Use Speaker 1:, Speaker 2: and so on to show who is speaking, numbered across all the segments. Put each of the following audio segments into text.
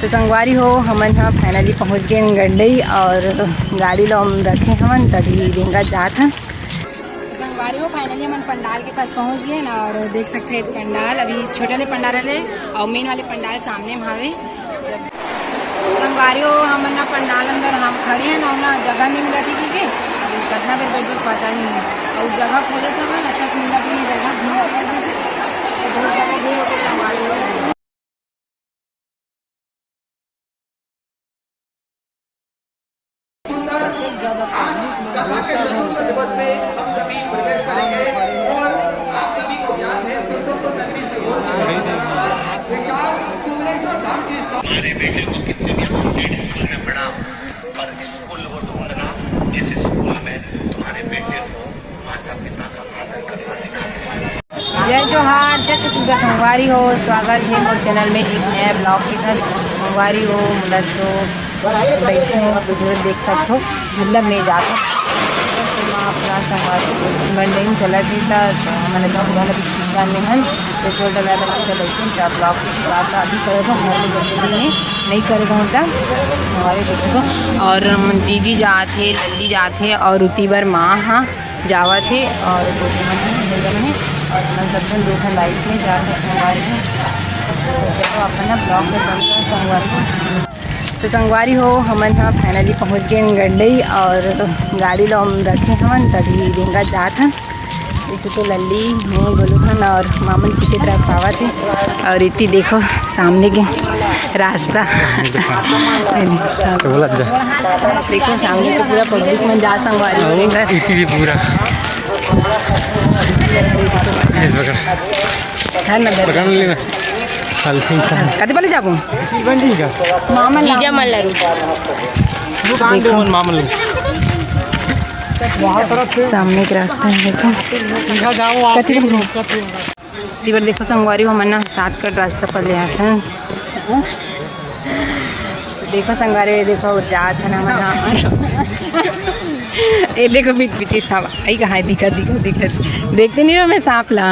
Speaker 1: तो संगवारी हो हमन हाँ फाइनली पहुँच गए गंडई और गाड़ी लो हम रखे हमन तभी रेंगा जात हैं। संगवारी हो फाइनली हमन पंडाल के पास पहुँच गए ना और देख सकते हैं पंडाल अभी छोटे वाले पंडाल रहे और मेन वाले पंडाल सामने में हावे। संगवारी हो हमन ना पंडाल अंदर हम खड़े हैं ना जगह नहीं मिला थी कि अभी कितना बेर बैठ पता नहीं है और जगह खोले समय अच्छा से मिला थी जगह बहुत ज़्यादा भीड़ होकर संगवारी हो।
Speaker 2: हमारे बेटे को कितने भी अपडेट स्कूल में पढ़ा पर स्कूल वो ढूंढना जिस स्कूल में तुम्हारे बेटे को माता पिता का आदर करना सिखाते हैं।
Speaker 1: जय जोहार जय छत्तीसगढ़। संगवारी हो स्वागत है मोर चैनल में एक नया ब्लॉग के साथ। संगवारी हो मतलब तो बैठे हो वीडियो देख सकते हो मतलब नहीं जाते अपना संगवारी गंडई में चला थी तो मैंने तो पुराना पिछले में हम पेट्रोल डला चले थे ब्लॉग की बात अभी करेगा हमारे जल्दी नहीं करेगा होता हमारे देखो। और दीदी जाते लल्ली जाते और उती बार माँ हाँ जावा थे और और सबसे देखा लाइफ में जाते संगवारी में चलो अपना ब्लॉग में बनते हैं संगवारी में। तो संगवारी हो हमन हाँ फाइनली पहुँच गए गंडई और गाड़ी लो हम रखे हमन तभी रेंगा जात हैं। इसे तो लल्ली मैं बोलू हन और मामन पीछे तरफ पावा थे और इतनी देखो सामने के रास्ता देखो सामने तो पूरा पब्लिक में जा संगवारी
Speaker 3: भी पूरा
Speaker 1: कति पहले जाबू मामन सामने के रास्ता है देखो देखो संगवारी हो मना 7 कट रास्ता पर ले आता है। देखो संगवारी देखो जात है ना मना ये देखो बीच बीच सांप आई कहाँ दिखत देखते नहीं रहो मैं सांप ला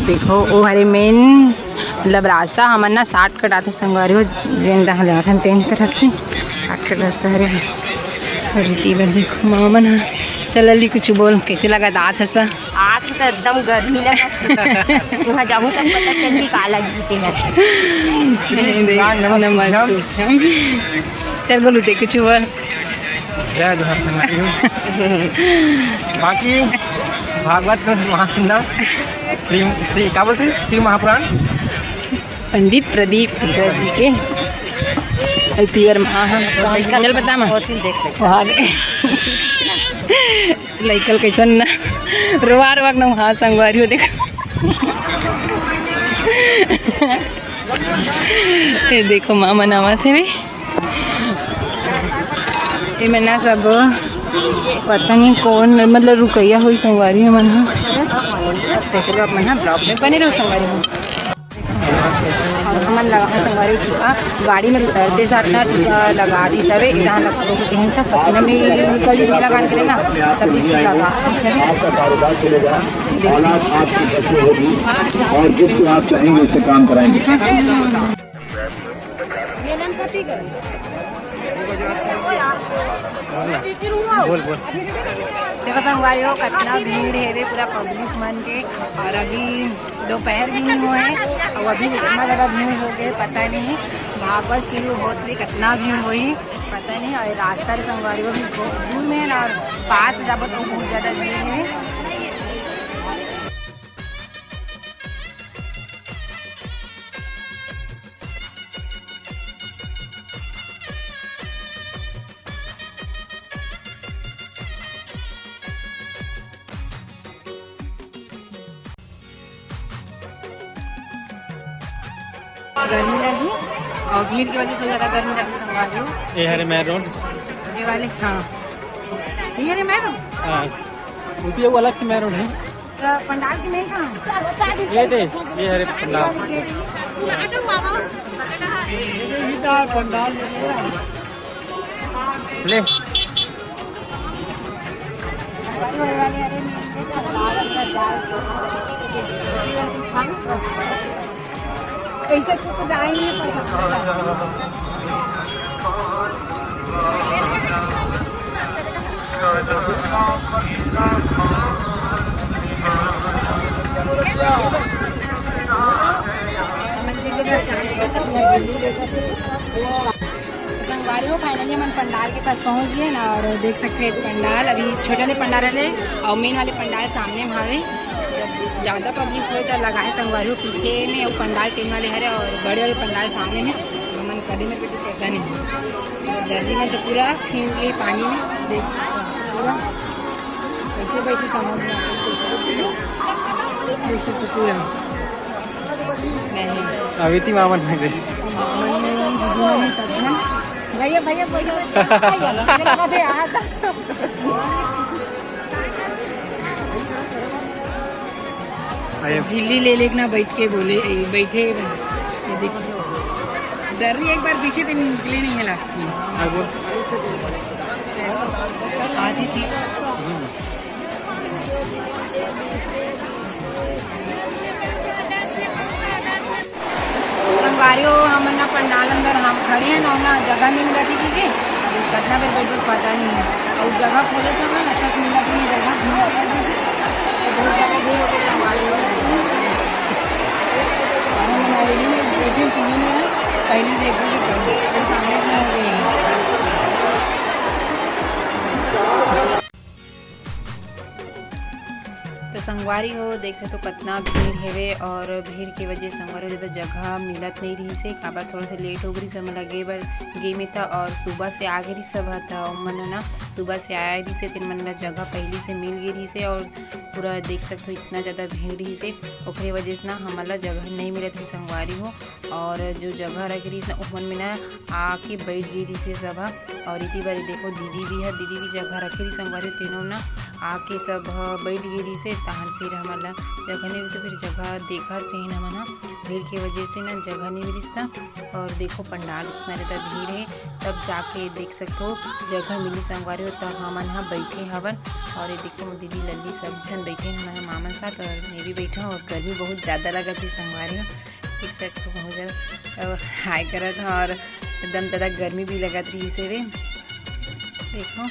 Speaker 1: देखो वो हमारे मेन मतलब रास्ता हमन ना 60 कट आते संगवारी हो रेंग रहा जाते हैं 3 तरफ से 8 कट रास्ता है। और देखो मामन हाँ चल अली कुछ बोल कैसे लगा दाँत है सर
Speaker 4: आज तो एकदम गर्मी लगा वहाँ जाऊँ तब पता चली काला जीते हैं।
Speaker 1: चल बोलू दे कुछ बोल
Speaker 3: बाकी भागवत महासुंदर श्री क्या बोलते श्री महापुराण
Speaker 1: पंडित प्रदीप जी के प्योर चल बता लइकल कैसन ना रोवार वक्त ना वहाँ संगवारी हो देखो ये देखो मामा नामा से भी ये मैं ना सब पता नहीं कौन मतलब रुकैया हुई संगवारी है मन चलो अब मैं ब्लॉग में बने रहो संगवारी में और हमन लगा संगवारी टीका गाड़ी में उतरते साथ ना टीका लगा दी तबे जहाँ लगते हैं सब सपना में कड़ी नहीं लगा के ना तभी लगा
Speaker 5: आपका कारोबार चलेगा हालात आपकी बची होगी और जिसको आप चाहेंगे उससे काम कराएंगे।
Speaker 1: देखो संगवारी हो कितना भीड़ है पूरा पब्लिक मन के और अभी दोपहर भी नहीं हुए और अभी इतना ज़्यादा भीड़ हो गए पता नहीं भागवत शुरू होते कितना भीड़ हुई पता नहीं। और रास्ता संगवारी हो भी बहुत दूर में है ना और पास जब तो बहुत ज़्यादा भीड़ है। गर्मी लगी और भीड़ की वजह से ज़्यादा गर्मी लगी संगवारी हो।
Speaker 3: ये हरे मैर रोड
Speaker 1: ये वाले हाँ ये हरे मैर रोड
Speaker 3: हाँ वो अलग से मैर रोड है
Speaker 1: तो पंडाल की नहीं कहाँ
Speaker 3: ये हरे पंडाल ले
Speaker 1: ऐसे तो जाएंगे संगवारी हो फाइनली हम पंडाल के पास पहुंच गए ना। और देख सकते हैं पंडाल अभी छोटे वाले पंडाल रहे और मेन वाले पंडाल सामने भावे ज़्यादा पब्लिक हो तो लगा है संगवारी हो पीछे में और पंडाल तीन वाले हरे और बड़े वाले पंडाल सामने में। मन कभी में कुछ कहता नहीं जल्दी में तो पूरा खींच गई पानी में। देख सकते हैं पूरा ऐसे बैठे समझ में वैसे तो पूरा नहीं
Speaker 3: अभी थी मामन में गई
Speaker 1: भैया भैया झिल्ली ले लेना बैठ के बोले बैठे डर रही एक बार पीछे तो निकले नहीं है लगती आती थी। संगवारी हो हम ना पंडाल अंदर हम खड़े हैं ना जगह नहीं मिला थी कि कितना बेर बैठ पता नहीं है और जगह खोले थे ना अच्छा से मिला थी नहीं जगह बहुत ज़्यादा भीड़ होकर संगवारी हो रेडी में बैठे टीवी में ना पहले देखो कि सामने में हो गई। तो संगवारी हो देख सकते हो कितना भीड़ है और भीड़ की वजह से संगवारी हो तो जगह मिलत नहीं रही से काबर थोड़ा सा लेट हो गई समय लगे बर गे में था और सुबह से आ गई सब था मन ना सुबह से आया रही से तीन मन जगह पहले से मिल गई रही से और पूरा देख सकते हो इतना ज़्यादा भीड़ ही से ओकरे वजह से ना हमारा जगह नहीं मिलत थी संगवारी हो और जो जगह रख रही ना उमन में ना आके बैठ गई रही से सब और इतनी बारी देखो दीदी भी है दीदी भी जगह रखी रही संगवारी तीनों ना आके सब बैठ गई रही से तहन फिर हमारा जगह नहीं से फिर जगह देखा फिर हमारा भीड़ की वजह से ना जगह नहीं मिली था और देखो पंडाल इतना ज़्यादा भीड़ है तब जाके देख सकते हो जगह मिली संगवारी हो तब हमन यहाँ बैठे हवन और ये देखो दीदी लल्ली सब जन बैठे हमारे मामा साथ और मैं भी बैठा हूँ और गर्मी बहुत ज़्यादा लगा थी संगवारी हो देख सकते हो बहुत ज़्यादा हाई करा था और एकदम ज़्यादा गर्मी भी लगा थी इसे भी देखो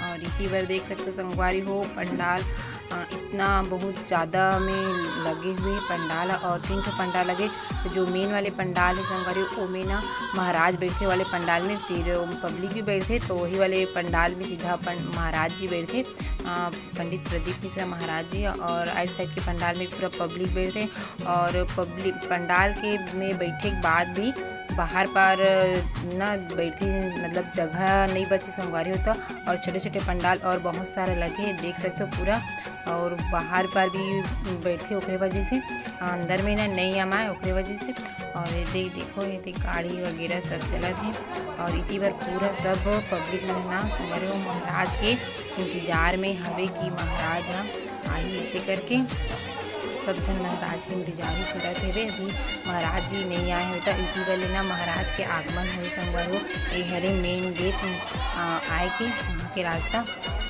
Speaker 1: और इतनी बार देख सकते हो संगवारी हो पंडाल इतना बहुत ज़्यादा में लगे हुए पंडाल और 3 पंडाल लगे तो जो मेन वाले पंडाल है संगवारी वो में ना महाराज बैठे वाले पंडाल में फिर पब्लिक भी बैठे तो वही वाले पंडाल में सीधा महाराज जी बैठे पंडित प्रदीप मिश्रा महाराज जी और आइट साइड के पंडाल में पूरा पब्लिक बैठे और पब्लिक पंडाल के में बैठे के बाद भी बाहर पर ना बैठी मतलब जगह नहीं बची संगवारी होता और छोटे छोटे पंडाल और बहुत सारे लगे देख सकते हो पूरा और बाहर पर भी बैठे ओकरे वजह से अंदर में ना नहीं आमाए ओकरे वजह से और ये देखो ये गाड़ी वगैरह सब चला थे और इतनी बार पूरा सब पब्लिक में ना संगवारी हो महाराज के इंतज़ार में हवे कि महाराज आई ऐसे करके सब जन महाराज के इंतजार ही करते थे अभी महाराज जी नहीं आए होता इतनी वाले ना महाराज के आगमन हुए संगवार हो ये हरे मेन गेट आए के वहाँ के रास्ता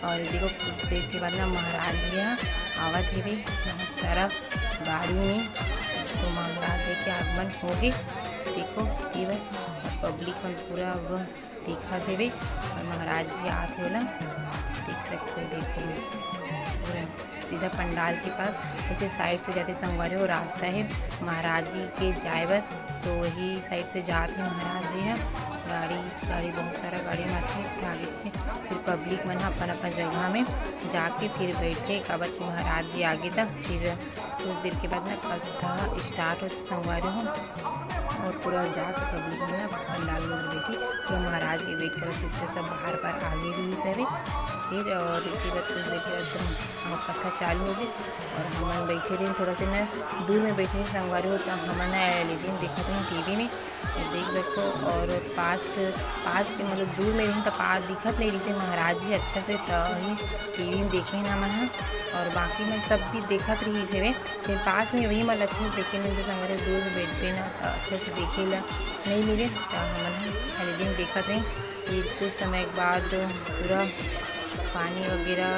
Speaker 1: और देखो देख के बाद ना महाराज जी यहाँ आवत है भी बहुत सारा गाड़ी में तो महाराज जी के आगमन हो गए देखो ये बार पब्लिक में पूरा अब देखा थे भी और महाराज जी आते होला देख सकते हो देखो पूरा सीधा पंडाल के पास ऐसे साइड से जाते संगवारी हो रास्ता है महाराज जी के जाए बर तो वही साइड से जाते हैं महाराज जी है गाड़ी बहुत सारा गाड़ी में आते हैं आगे पीछे फिर पब्लिक मन अपन जगह में जाके फिर बैठे काबर कि महाराज जी आगे तक फिर कुछ देर के बाद ना कथा स्टार्ट होते संगवारी हो और पूरा जाके पब्लिक में ना पंडाल में बैठी तो महाराज के वेट करते सब बाहर पर आगे रही सभी फिर और इतनी बार कुछ देर के बाद कथा चालू हो गई और हम बैठे रहे थोड़ा सा ना दूर में बैठे रहे संगवारी हो तो हम ना एलईडी में देखा था टीवी में देख सकते हो और पास के मतलब दूर में रही तो पास दिखत नहीं रही से महाराज जी अच्छा से ही टीवी में देखे ना मैं और बाकी में सब भी देखत रही से फिर पास में वही मतलब अच्छे से देखे नहीं तो संगवारी दूर में बैठ पे ना तो अच्छे से देखे ला नहीं मिले तो हम एलईडी में देखत रहे फिर कुछ समय के बाद पूरा पानी वगैरह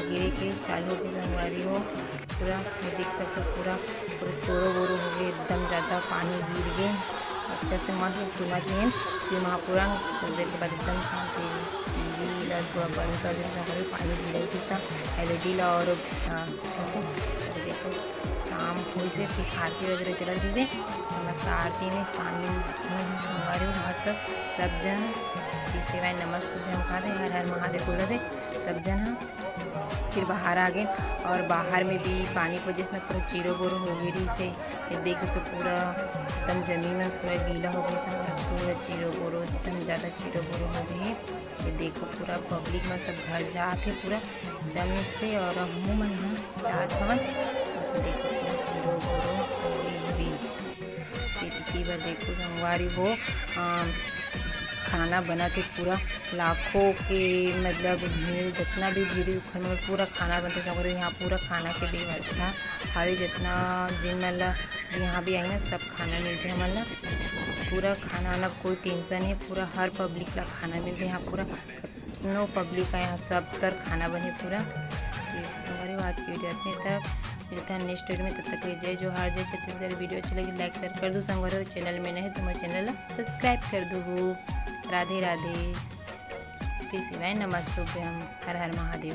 Speaker 1: गिरे के चालू हो गए संगवारी हो। पूरा ये देख सकते हो, पूरा चोरो बोरो हो गए, एकदम ज़्यादा पानी गिर गए। अच्छा से मस्त सुनत नहीं फिर महापुराण थोड़ी देर के बाद एकदम टीवी ला थोड़ा बंद कर दिया संगवारी। पानी गिरे था LED ला और अच्छा से देखो शाम हुई से फिर आरती वगैरह चल दी से तो मस्त आरती में शामिल हुए संगवारी हो। मस्त सब जन सेवाएं नमस्ते हम खाते हर हर महादेव बोला थे सब जन। फिर बाहर आ गए और बाहर में भी पानी को जिसमें पूरा चीरो बोरो हो गई से ये देख सकते पूरा एकदम ज़मीन में पूरा गीला हो गया सब, पूरा चीरो बोरो एकदम ज़्यादा चीरो बोरो हो गई। ये देखो पूरा पब्लिक में सब घर जाते पूरा एकदम से और मुँह मन हम जात हवन। देखो पूरा चीरो बोरो हो गई। फिर इतनी बार देखो संगवारी हो खाना बना थे पूरा लाखों के मतलब भीड़ जितना भी भीड़ उखड़ में पूरा खाना बनते संगवारी। यहाँ पूरा खाना के व्यवस्था हर जितना जिन मतलब यहाँ भी आई ना सब खाना मिलते हैं मतलब पूरा खाना वाना कोई टेंशन नहीं, पूरा हर पब्लिक ला खाना मिलते यहाँ पूरा नो पब्लिक का यहाँ सब तर खाना बने पूरा। तो संगवारी आज की वीडियो इतने तक मिलता है नेक्स्ट वीडियो में, तब तक के जय जोहार जय छत्तीसगढ़। वीडियो अच्छी लगी लाइक शेयर कर दो संगवारी। चैनल में नहीं तो मेरे चैनल सब्सक्राइब कर दो। राधे राधे, श्री शिवाय नमस्तुभ्यम, हर हर महादेव।